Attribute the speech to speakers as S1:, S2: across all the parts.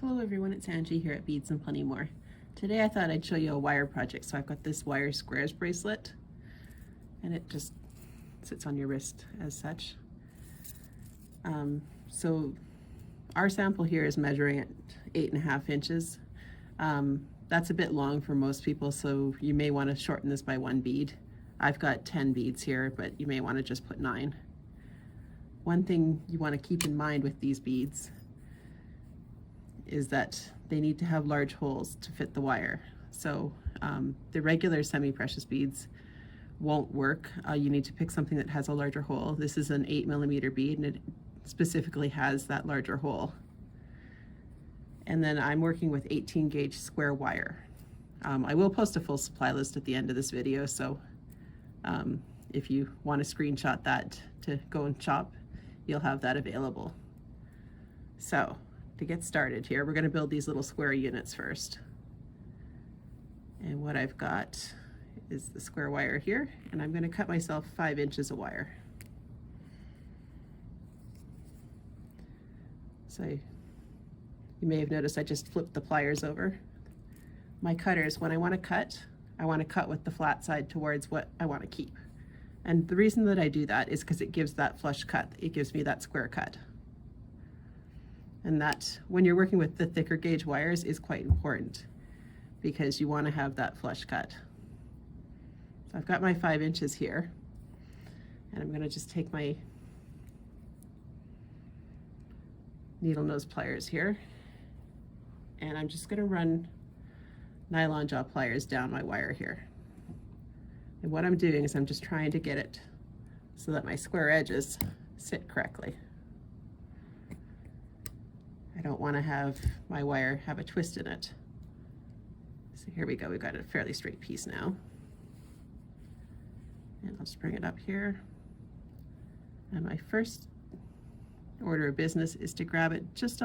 S1: Hello everyone, it's Angie here at Beads and Plenty More. Today I thought I'd show you a wire project. So I've got this wire squares bracelet and it just sits on your wrist as such. So our sample here is measuring at 8.5 inches. That's a bit long for most people, so you may want to shorten this by 1 bead. I've got 10 beads here, but you may want to just put 9. One thing you want to keep in mind with these beads is that they need to have large holes to fit the wire. So the regular semi-precious beads won't work. You need to pick something that has a larger hole. This is an 8mm bead and it specifically has that larger hole. And then I'm working with 18 gauge square wire. I will post a full supply list at the end of this video, so if you want to screenshot that to go and shop, you'll have that available. So to get started here, we're going to build these little square units first. And what I've got is the square wire here, and I'm going to cut myself 5 inches of wire. So you may have noticed I just flipped the pliers over. My cutters, when I want to cut with the flat side towards what I want to keep. And the reason that I do that is because it gives that flush cut. It gives me that square cut. And that, when you're working with the thicker gauge wires, is quite important because you want to have that flush cut. So I've got my 5 inches here, and I'm going to just take my needle nose pliers here, and I'm just going to run nylon jaw pliers down my wire here. And what I'm doing is I'm just trying to get it so that my square edges sit correctly. I don't want to have my wire have a twist in it. So here we go, we've got a fairly straight piece now. And I'll just bring it up here. And my first order of business is to grab it just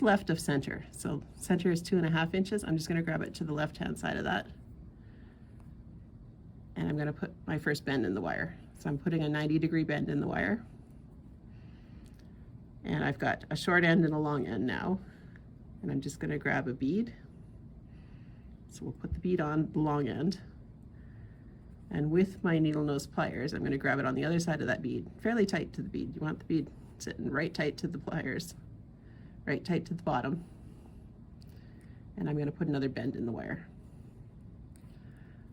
S1: left of center. So center is 2.5 inches. I'm just going to grab it to the left-hand side of that. And I'm going to put my first bend in the wire. So I'm putting a 90-degree bend in the wire. And I've got a short end and a long end now. And I'm just going to grab a bead. So we'll put the bead on the long end. And with my needle nose pliers, I'm going to grab it on the other side of that bead, fairly tight to the bead. You want the bead sitting right tight to the pliers, right tight to the bottom. And I'm going to put another bend in the wire.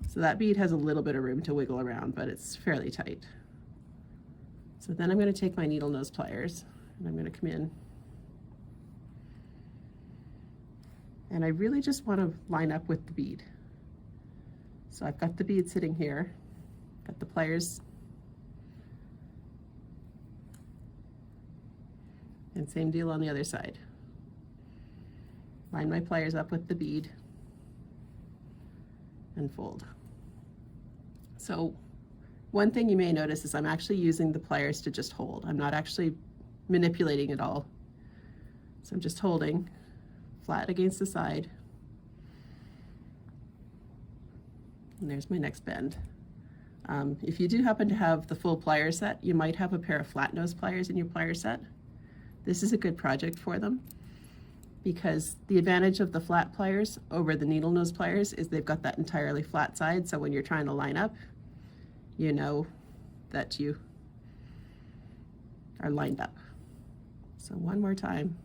S1: So that bead has a little bit of room to wiggle around, but it's fairly tight. So then I'm going to take my needle nose pliers and I'm going to come in. And I really just want to line up with the bead. So I've got the bead sitting here, got the pliers, and same deal on the other side. Line my pliers up with the bead and fold. So one thing you may notice is I'm actually using the pliers to just hold. I'm not actually manipulating at all. So I'm just holding flat against the side. And there's my next bend. If you do happen to have the full plier set, you might have a pair of flat nose pliers in your plier set. This is a good project for them because the advantage of the flat pliers over the needle nose pliers is they've got that entirely flat side, so when you're trying to line up, you know that you are lined up. So one more time,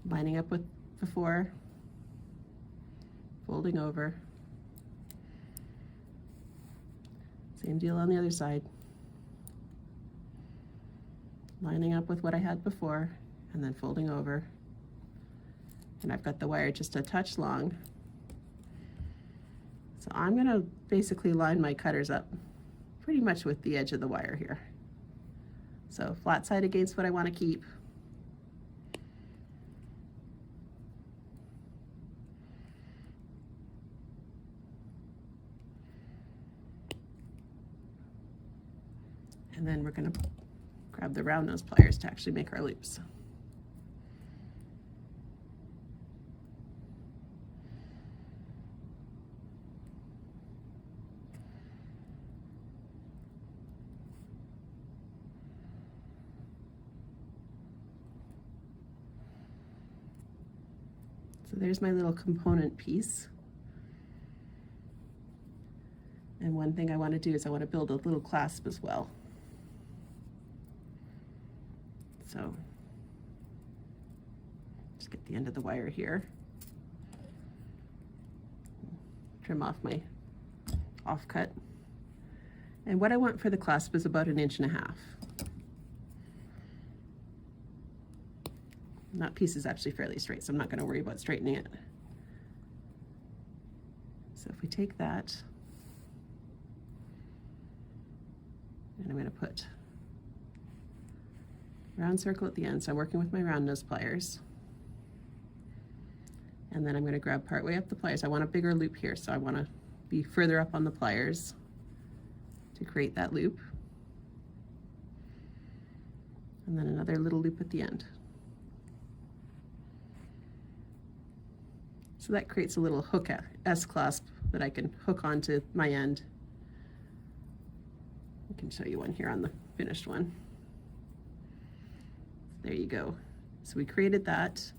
S1: lining up with before, folding over, same deal on the other side, lining up with what I had before, and then folding over. And I've got the wire just a touch long. So I'm going to basically line my cutters up pretty much with the edge of the wire here. So flat side against what I want to keep. And then we're going to grab the round nose pliers to actually make our loops. So there's my little component piece. And one thing I want to do is I want to build a little clasp as well. So just get the end of the wire here. Trim off my offcut. And what I want for the clasp is about 1.5 inches. And that piece is actually fairly straight, so I'm not going to worry about straightening it. So if we take that, and I'm going to put round circle at the end, so I'm working with my round nose pliers. And then I'm going to grab part way up the pliers. I want a bigger loop here, so I want to be further up on the pliers to create that loop. And then another little loop at the end. So that creates a little hook S-clasp that I can hook onto my end. I can show you one here on the finished one. There you go. So we created that.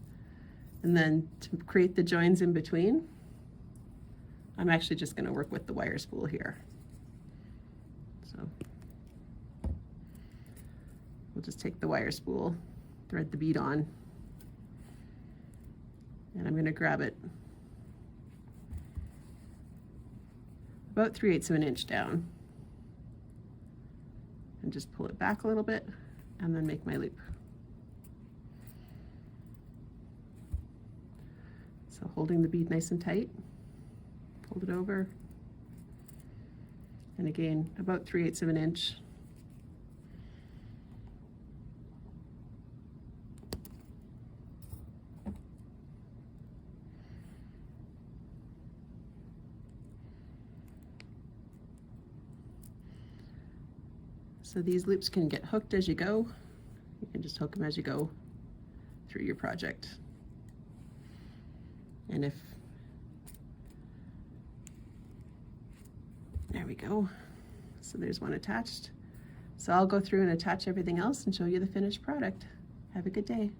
S1: And then to create the joins in between, I'm actually just going to work with the wire spool here. So we'll just take the wire spool, thread the bead on, and I'm going to grab it about 3/8 of an inch down and just pull it back a little bit and then make my loop. So holding the bead nice and tight, fold it over, and again about 3/8 of an inch. So these loops can get hooked as you go. You can just hook them as you go through your project. And if, there we go. So there's one attached. So I'll go through and attach everything else and show you the finished product. Have a good day.